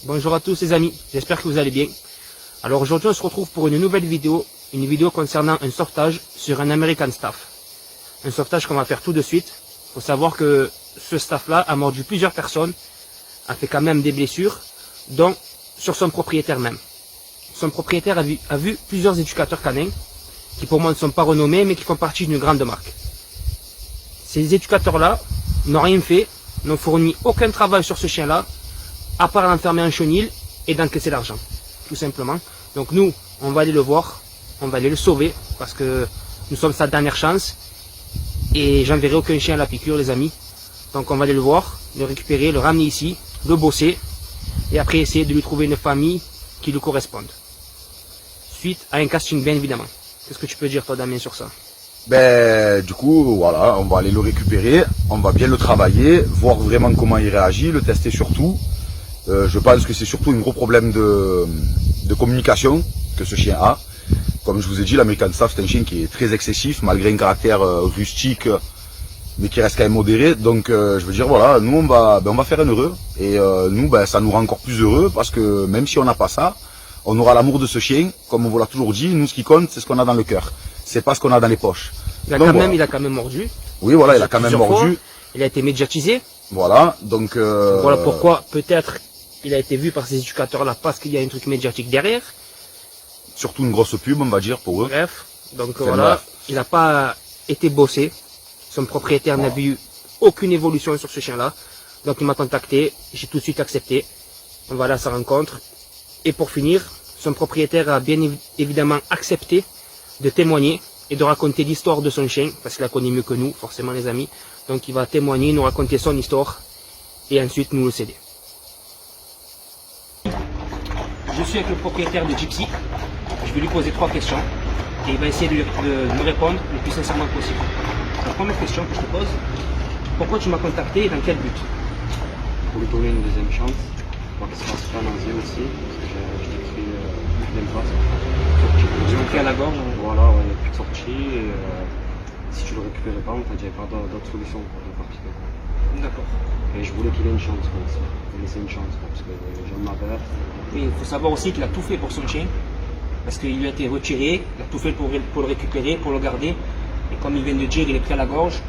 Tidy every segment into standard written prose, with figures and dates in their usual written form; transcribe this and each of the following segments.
Bonjour à tous les amis, j'espère que vous allez bien. Alors aujourd'hui on se retrouve pour une nouvelle vidéo, une vidéo concernant un sauvetage sur un American Staff. Un sauvetage qu'on va faire tout de suite. Il faut savoir que ce staff là a mordu plusieurs personnes, a fait quand même des blessures, dont sur son propriétaire même. Son propriétaire a vu plusieurs éducateurs canins, qui pour moi ne sont pas renommés mais qui font partie d'une grande marque. Ces éducateurs là n'ont rien fait, n'ont fourni aucun travail sur ce chien là, à part l'enfermer en chenil et d'encaisser l'argent, tout simplement. Donc nous, on va aller le voir, on va aller le sauver, parce que nous sommes sa dernière chance, et j'enverrai aucun chien à la piqûre les amis. Donc on va aller le voir, le récupérer, le ramener ici, le bosser, et après essayer de lui trouver une famille qui lui corresponde. Suite à un casting bien évidemment. Qu'est-ce que tu peux dire toi Damien sur ça? Ben, du coup, voilà, on va aller le récupérer, on va bien le travailler, voir vraiment comment il réagit, le tester surtout. Je pense que c'est surtout un gros problème de communication que ce chien a. Comme je vous ai dit, l'American Staff, c'est un chien qui est très excessif, malgré un caractère rustique, mais qui reste quand même modéré. Donc, je veux dire, voilà, nous, on va faire un heureux. Et nous, ça nous rend encore plus heureux, parce que même si on n'a pas ça, on aura l'amour de ce chien. Comme on vous l'a toujours dit, nous, ce qui compte, c'est ce qu'on a dans le cœur. C'est pas ce qu'on a dans les poches. Il a quand même mordu. Oui, voilà, il a quand même mordu. Il a été médiatisé. Voilà, donc... Voilà pourquoi, peut-être, il a été vu par ces éducateurs-là, parce qu'il y a un truc médiatique derrière. Surtout une grosse pub, on va dire, pour eux. Bref, donc voilà, il n'a pas été bossé. Son propriétaire n'a vu aucune évolution sur ce chien-là. Donc il m'a contacté, j'ai tout de suite accepté. On va aller à sa rencontre. Et pour finir, son propriétaire a bien évidemment accepté de témoigner et de raconter l'histoire de son chien, parce qu'il la connaît mieux que nous, forcément les amis. Donc il va témoigner, nous raconter son histoire, et ensuite nous le céder. Je suis avec le propriétaire de Gypsy, je vais lui poser 3 questions, et il va essayer de me répondre le plus sincèrement possible. La première question que je te pose, pourquoi tu m'as contacté et dans quel but? Pour lui donner une deuxième chance, voir qu'il se passe pas nausée aussi, parce que je t'ai pris plein de fois. J'ai manqué à la gorge. Voilà, ouais, il n'y a plus de sortie, et si tu le récupérais pas, en fait, j'avais pas d'autre solution pour le partir. D'accord. Et je voulais qu'il ait une chance, quoi, aussi. Il laisser une chance, quoi, parce que j'aime ma bête. Oui, il faut savoir aussi qu'il a tout fait pour son chien, parce qu'il lui a été retiré, il a tout fait pour le récupérer, pour le garder, et comme il vient de dire, il est pris à la gorge,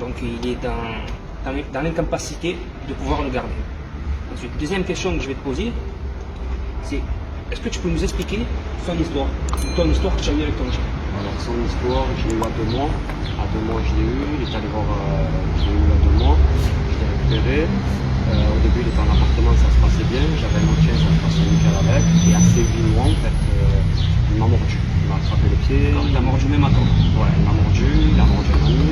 donc il est dans l'incapacité de pouvoir le garder. Ensuite, deuxième question que je vais te poser, c'est est-ce que tu peux nous expliquer son histoire, ton histoire que tu as eu avec ton chien? Alors, son histoire, je l'ai eu à 2 mois. À 2 mois, je l'ai eu. Il est allé voir, je l'ai eu à 2 mois. Je l'ai récupéré. Au début, il était en appartement, ça se passait bien. J'avais un autre chien, ça se passait nickel avec. Et assez vite, en fait, il m'a mordu. Il m'a attrapé le pied. Alors, il a mordu même à toi? Ouais, il m'a mordu. Il a mordu un ami.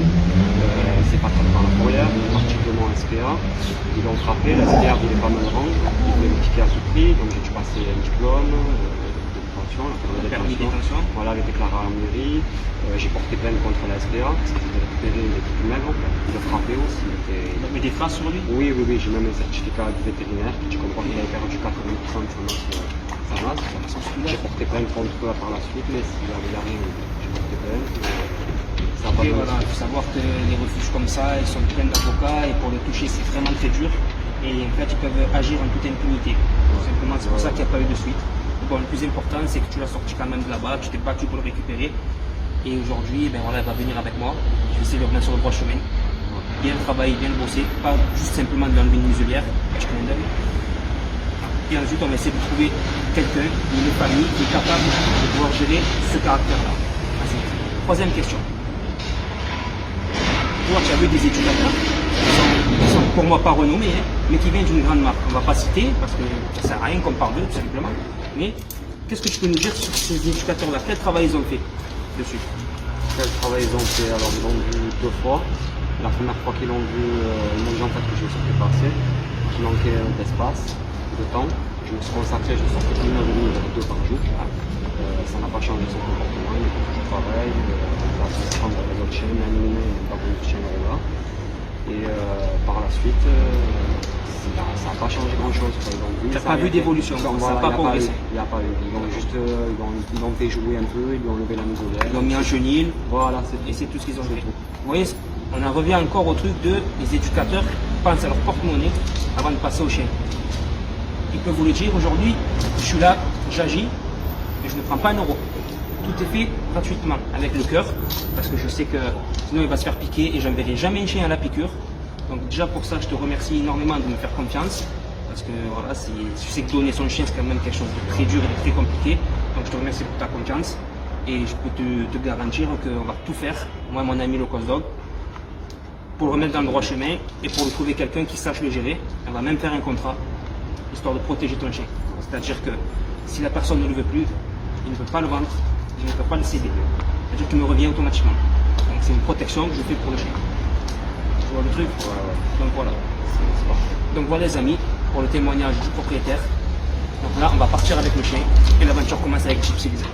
C'est pas très dans la fourrière. Il est parti de mon SPA. Ils l'ont frappé. La SPA voulait pas me le rendre. Il voulait me piquer à tout prix. Donc, j'ai dû passer un diplôme. Permis de détention. Voilà, il est déclaré à la mairie. J'ai porté plainte contre la SPA parce qu'il était récupéré, il était plus maigre. Il a frappé aussi. Il a mis des traces sur lui? Oui, j'ai même un certificat du vétérinaire qui comprend qu'il avait perdu 80% de sa masse. J'ai porté plainte contre eux par la suite, mais s'il n'y avait rien, j'ai porté plainte. Ça a pas voilà, il faut savoir que les refuges comme ça, ils sont pleins d'avocats et pour le toucher, c'est vraiment très dur. Et en fait, ils peuvent agir en toute impunité. Tout simplement, c'est pour ça qu'il n'y a pas eu de suite. Bon, le plus important, c'est que tu l'as sorti quand même de là-bas, tu t'es battu pour le récupérer. Et aujourd'hui, voilà, elle va venir avec moi. Je vais essayer de le remettre sur le droit chemin. Bien travailler, bien bosser, pas juste simplement de l'enlever une muselière, petit clin d'œil. Et ensuite, on va essayer de trouver quelqu'un, une famille qui est capable de pouvoir gérer ce caractère-là. Troisième question. Toi, tu as vu des éducateurs qui sont pour moi pas renommés, hein, mais qui viennent d'une grande marque. On ne va pas citer parce que ça ne sert à rien qu'on parle d'eux, tout simplement. Mais qu'est-ce que tu peux nous dire sur ces éducateurs-là? Quel travail ils ont fait dessus? Quel travail ils ont fait? Alors, ils l'ont vu 2 fois. La première fois qu'ils l'ont vu, ils m'ont dit en fait que je ne sortais pas assez, qu'il manquait d'espace, de temps. Je me suis consacré, je sortais 1 heure et demie, 2 par jour. Ça n'a pas changé son comportement, il était toujours pareil. Il va se prendre avec les autres chiens, même il n'est pas bon chien là. Et par la suite, ça n'a pas changé grand chose. Tu n'as pas vu d'évolution, ça n'a pas progressé. Il n'y a pas eu. Ils l'ont juste ils l'ont fait jouer un peu, ils lui ont levé la muselière. Ils l'ont mis en chenil. Voilà, et c'est tout ce qu'ils ont fait. Vous voyez, on en revient encore au truc de les éducateurs pensent à leur porte-monnaie avant de passer au chien. il peut vous le dire aujourd'hui, je suis là, j'agis, mais je ne prends pas un euro. Tout est fait gratuitement, avec le cœur, parce que je sais que sinon il va se faire piquer et je n'enverrai jamais un chien à la piqûre. Donc déjà pour ça, je te remercie énormément de me faire confiance, parce que voilà, je sais que donner son chien c'est quand même quelque chose de très dur et de très compliqué. Donc je te remercie pour ta confiance et je peux te garantir qu'on va tout faire, moi et mon ami le Dog, pour le remettre dans le droit chemin et pour lui trouver quelqu'un qui sache le gérer. On va même faire un contrat, histoire de protéger ton chien. C'est-à-dire que si la personne ne le veut plus, il ne peut pas le vendre, il ne peut pas le céder. C'est-à-dire qu'il me revient automatiquement. Donc c'est une protection que je fais pour le chien. Tu vois le truc? Donc voilà. Donc voilà les amis, pour le témoignage du propriétaire. Donc là on va partir avec le chien et l'aventure commence avec Gypsy Lisa.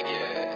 Yeah.